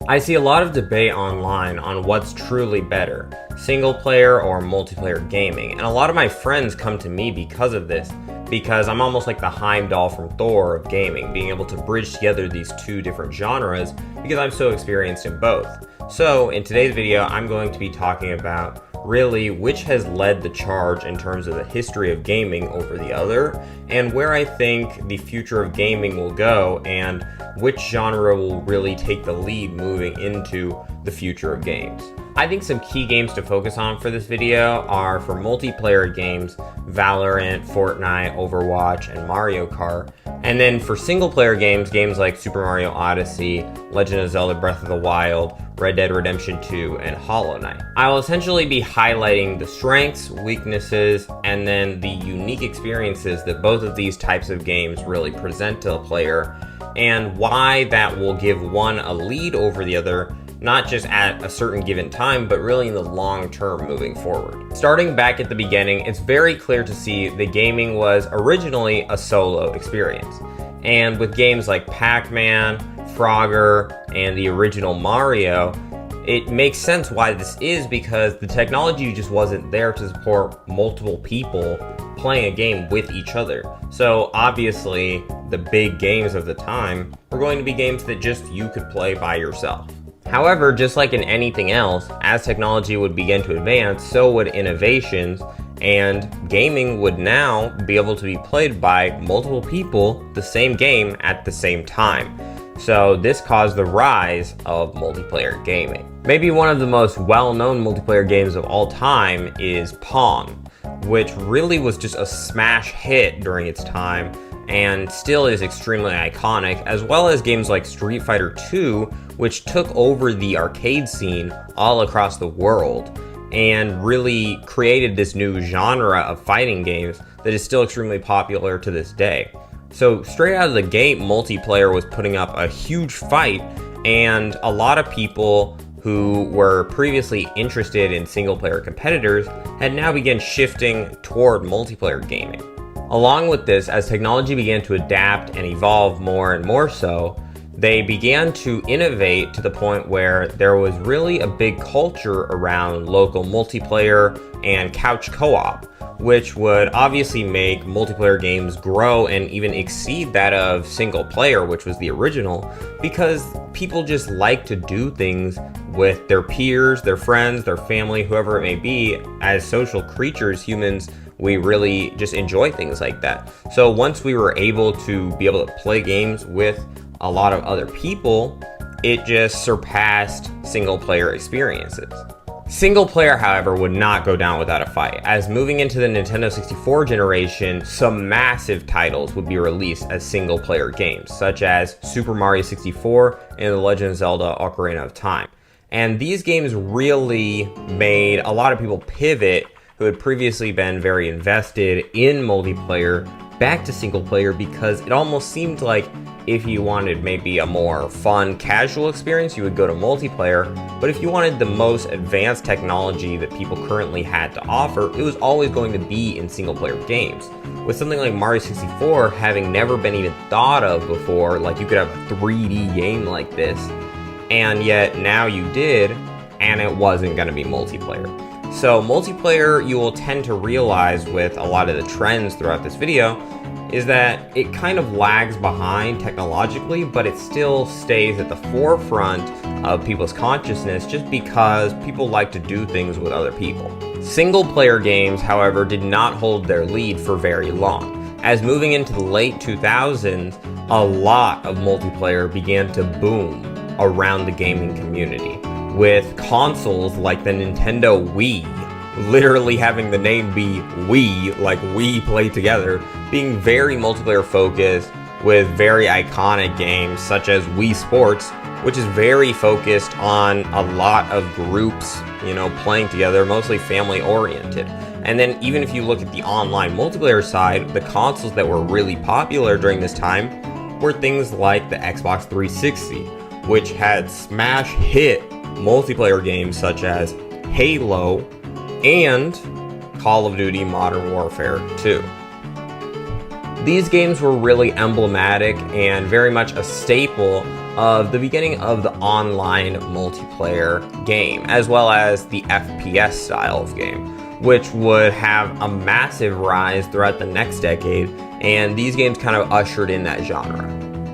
I see a lot of debate online on what's truly better, single player or multiplayer gaming, and a lot of my friends come to me because of this, because I'm almost like the Heimdall from Thor of gaming, being able to bridge together these two different genres because I'm so experienced in both. So in today's video, I'm going to be talking about really which has led the charge in terms of the history of gaming over the other, and where I think the future of gaming will go, and which genre will really take the lead moving into the future of games. I think some key games to focus on for this video are for multiplayer games, Valorant, Fortnite, Overwatch, and Mario Kart. And then for single player games, games like Super Mario Odyssey, Legend of Zelda Breath of the Wild, Red Dead Redemption 2, and Hollow Knight. I will essentially be highlighting the strengths, weaknesses, and then the unique experiences that both of these types of games really present to a player, and why that will give one a lead over the other, not just at a certain given time, but really in the long term moving forward. Starting back at the beginning, it's very clear to see that gaming was originally a solo experience. And with games like Pac-Man, Frogger, and the original Mario, it makes sense why this is, because the technology just wasn't there to support multiple people playing a game with each other. So obviously, the big games of the time were going to be games that just you could play by yourself. However, just like in anything else, as technology would begin to advance, so would innovations, and gaming would now be able to be played by multiple people, the same game at the same time. So this caused the rise of multiplayer gaming. Maybe one of the most well-known multiplayer games of all time is Pong, which really was just a smash hit during its time and still is extremely iconic, as well as games like Street Fighter 2, which took over the arcade scene all across the world and really created this new genre of fighting games that is still extremely popular to this day. So straight out of the gate, multiplayer was putting up a huge fight, and a lot of people who were previously interested in single-player competitors had now begun shifting toward multiplayer gaming. Along with this, as technology began to adapt and evolve more and more so, they began to innovate to the point where there was really a big culture around local multiplayer and couch co-op, which would obviously make multiplayer games grow and even exceed that of single player, which was the original, because people just like to do things with their peers, their friends, their family, whoever it may be. As social creatures, humans, we really just enjoy things like that. So once we were able to play games with a lot of other people, it just surpassed single player experiences. Single player, however, would not go down without a fight, as moving into the Nintendo 64 generation, some massive titles would be released as single player games, such as Super Mario 64 and The Legend of Zelda Ocarina of Time. And these games really made a lot of people pivot who had previously been very invested in multiplayer back to single player, because it almost seemed like if you wanted maybe a more fun, casual experience, you would go to multiplayer. But if you wanted the most advanced technology that people currently had to offer, it was always going to be in single-player games. With something like Mario 64 having never been even thought of before, like you could have a 3D game like this, and yet now you did, and it wasn't going to be multiplayer. So multiplayer, you will tend to realize with a lot of the trends throughout this video, is that it kind of lags behind technologically, but it still stays at the forefront of people's consciousness just because people like to do things with other people. Single player games, however, did not hold their lead for very long, as moving into the late 2000s, a lot of multiplayer began to boom around the gaming community, with consoles like the Nintendo Wii, literally having the name be Wii, like we play together, being very multiplayer focused with very iconic games such as Wii Sports, which is very focused on a lot of groups, playing together, mostly family oriented. And then even if you look at the online multiplayer side, the consoles that were really popular during this time were things like the Xbox 360, which had smash hit multiplayer games such as Halo and Call of Duty Modern Warfare 2. These games were really emblematic and very much a staple of the beginning of the online multiplayer game, as well as the FPS style of game, which would have a massive rise throughout the next decade, and these games kind of ushered in that genre.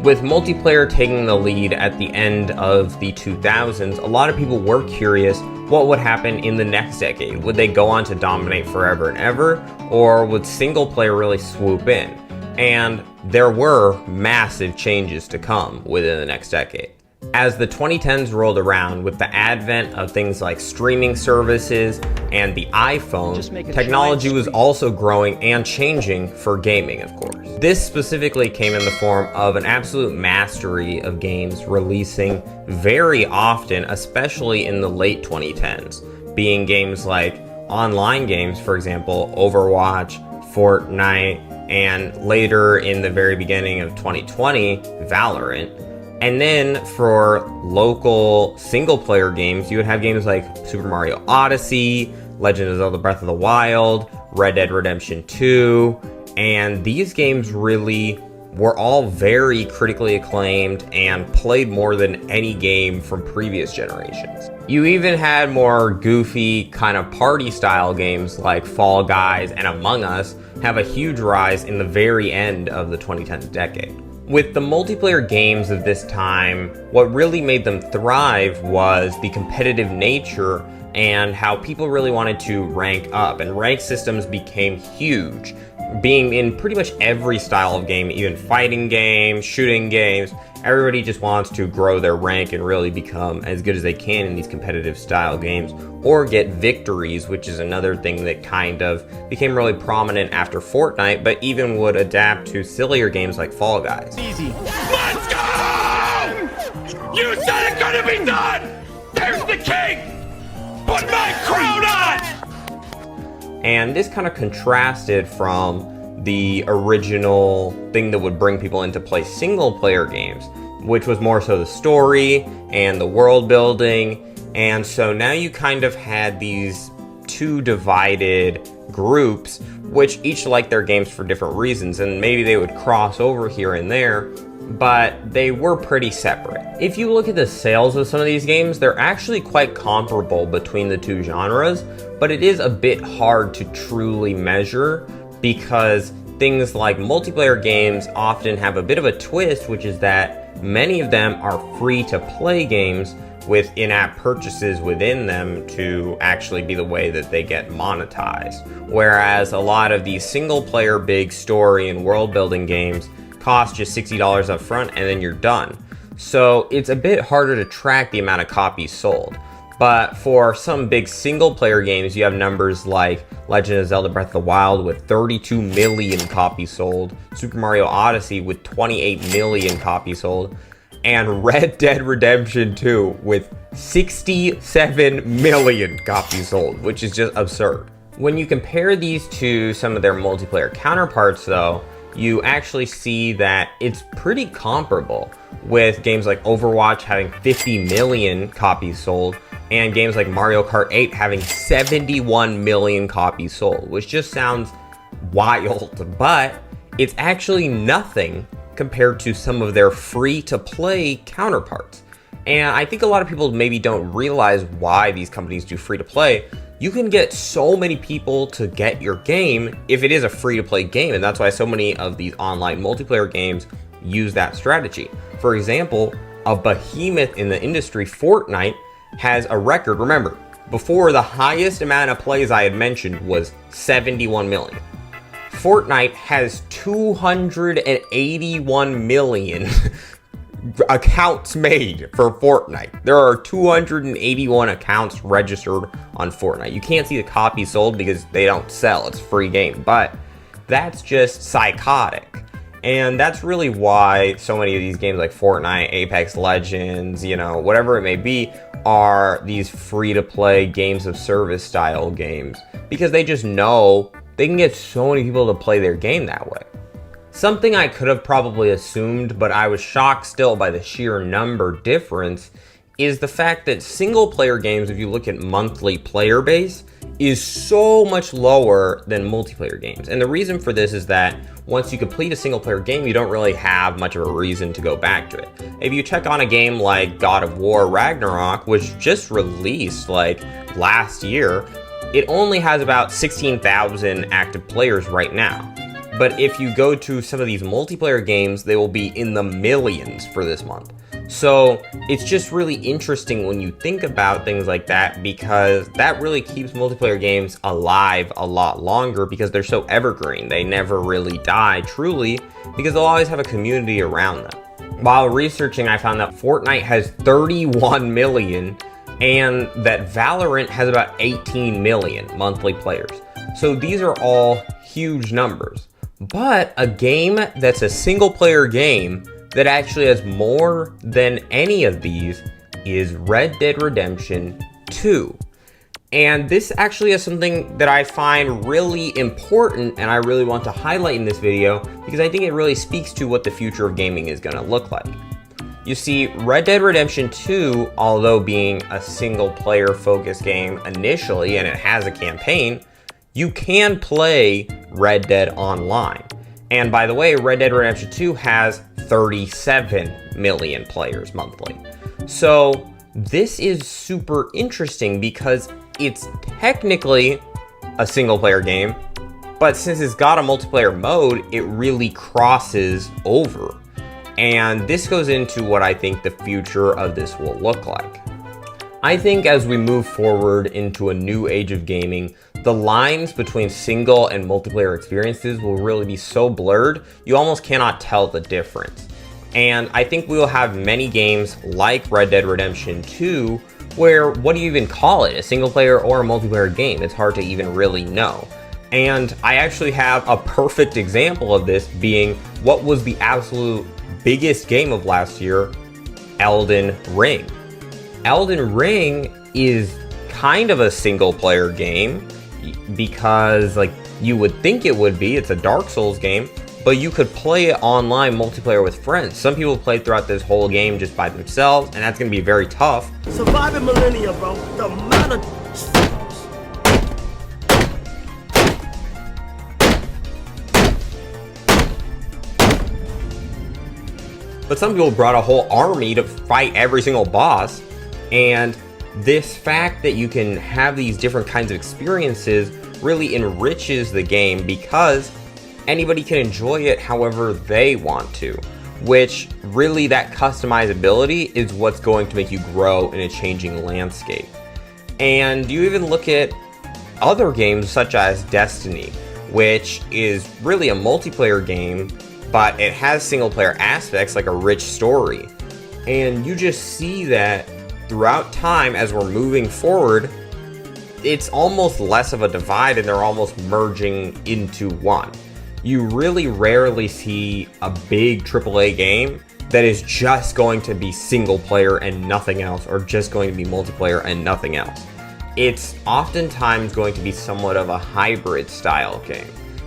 With multiplayer taking the lead at the end of the 2000s, a lot of people were curious what would happen in the next decade. Would they go on to dominate forever and ever, or would single player really swoop in? And there were massive changes to come within the next decade. As the 2010s rolled around, with the advent of things like streaming services and the iPhone, technology was also growing and changing for gaming, of course. This specifically came in the form of an absolute mastery of games releasing very often, especially in the late 2010s, being games like online games, for example, Overwatch, Fortnite, and later in the very beginning of 2020, Valorant. And then for local single-player games, you would have games like Super Mario Odyssey, Legend of Zelda Breath of the Wild, Red Dead Redemption 2, and these games really were all very critically acclaimed and played more than any game from previous generations. You even had more goofy kind of party-style games like Fall Guys and Among Us have a huge rise in the very end of the 2010s decade. With the multiplayer games of this time, what really made them thrive was the competitive nature and how people really wanted to rank up, and rank systems became huge, being in pretty much every style of game, even fighting games, shooting games. Everybody just wants to grow their rank and really become as good as they can in these competitive style games, or get victories, which is another thing that kind of became really prominent after Fortnite, but even would adapt to sillier games like Fall Guys. Easy. Let's go! You said it couldn't be done! There's the king! Put my crown on! And this kind of contrasted from the original thing that would bring people into play single player games, which was more so the story and the world building. And so now you kind of had these two divided groups, which each liked their games for different reasons, and maybe they would cross over here and there, but they were pretty separate. If you look at the sales of some of these games, they're actually quite comparable between the two genres, but it is a bit hard to truly measure because things like multiplayer games often have a bit of a twist, which is that many of them are free-to-play games with in-app purchases within them to actually be the way that they get monetized. Whereas a lot of these single-player big story and world-building games cost just $60 up front and then you're done. So it's a bit harder to track the amount of copies sold. But for some big single-player games, you have numbers like Legend of Zelda Breath of the Wild with 32 million copies sold, Super Mario Odyssey with 28 million copies sold, and Red Dead Redemption 2 with 67 million copies sold, which is just absurd. When you compare these to some of their multiplayer counterparts, though, you actually see that it's pretty comparable, with games like Overwatch having 50 million copies sold, and games like Mario Kart 8 having 71 million copies sold, which just sounds wild, but it's actually nothing compared to some of their free-to-play counterparts. And I think a lot of people maybe don't realize why these companies do free-to-play. You can get so many people to get your game if it is a free-to-play game, and that's why so many of these online multiplayer games use that strategy. For example, a behemoth in the industry, Fortnite, has a record. Remember, before the highest amount of plays I had mentioned was 71 million. Fortnite has 281 million accounts made for Fortnite. There are 281 accounts registered on Fortnite. You can't see the copies sold because they don't sell. It's a free game, but that's just psychotic. And that's really why so many of these games like Fortnite, Apex Legends, whatever it may be, are these free-to-play games of service style games, because they just know they can get so many people to play their game that way. Something I could have probably assumed, but I was shocked still by the sheer number difference, is the fact that single-player games, if you look at monthly player base, is so much lower than multiplayer games. And the reason for this is that once you complete a single player game, you don't really have much of a reason to go back to it. If you check on a game like God of War Ragnarok, which just released like last year, it only has about 16,000 active players right now. But if you go to some of these multiplayer games, they will be in the millions for this month. So it's just really interesting when you think about things like that, because that really keeps multiplayer games alive a lot longer because they're so evergreen. They never really die truly because they'll always have a community around them. While researching, I found that Fortnite has 31 million and that Valorant has about 18 million monthly players. So these are all huge numbers. But a game that's a single player game that actually has more than any of these is Red Dead Redemption 2. And this actually is something that I find really important and I really want to highlight in this video because I think it really speaks to what the future of gaming is going to look like. You see, Red Dead Redemption 2, although being a single player focused game initially and it has a campaign, you can play Red Dead Online. And by the way, Red Dead Redemption 2 has 37 million players monthly. So this is super interesting because it's technically a single player game, but since it's got a multiplayer mode, it really crosses over. And this goes into what I think the future of this will look like. I think as we move forward into a new age of gaming, the lines between single and multiplayer experiences will really be so blurred, you almost cannot tell the difference. And I think we will have many games like Red Dead Redemption 2, where what do you even call it, a single player or a multiplayer game? It's hard to even really know. And I actually have a perfect example of this being what was the absolute biggest game of last year, Elden Ring. Elden Ring is kind of a single player game because like you would think it would be. It's a Dark Souls game, but you could play it online multiplayer with friends. Some people play throughout this whole game just by themselves, and that's going to be very tough. Surviving millennia, bro. The amount of... But some people brought a whole army to fight every single boss, and this fact that you can have these different kinds of experiences really enriches the game because anybody can enjoy it however they want to, which really that customizability is what's going to make you grow in a changing landscape. And you even look at other games such as Destiny, which is really a multiplayer game, but it has single player aspects like a rich story. And you just see that throughout time as we're moving forward, it's almost less of a divide and they're almost merging into one. You really rarely see a big AAA game that is just going to be single player and nothing else, or just going to be multiplayer and nothing else. It's oftentimes going to be somewhat of a hybrid style game.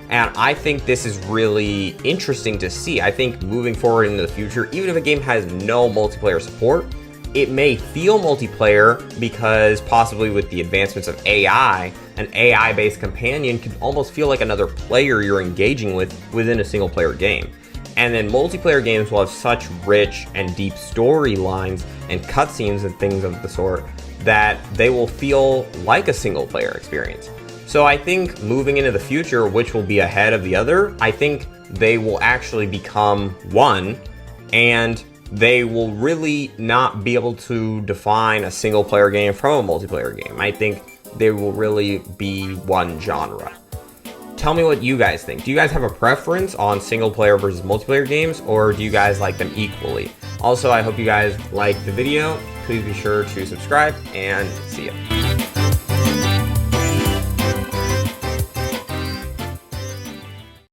And I think this is really interesting to see. I think moving forward into the future, even if a game has no multiplayer support, it may feel multiplayer because possibly with the advancements of AI, an AI-based companion can almost feel like another player you're engaging with within a single player game. And then multiplayer games will have such rich and deep storylines and cutscenes and things of the sort that they will feel like a single player experience. So I think moving into the future, which will be ahead of the other, I think they will actually become one, and they will really not be able to define a single player game from a multiplayer game. I think they will really be one genre. Tell me what you guys think. Do you guys have a preference on single player versus multiplayer games, or do you guys like them equally? Also, I hope you guys liked the video. Please be sure to subscribe, and see ya.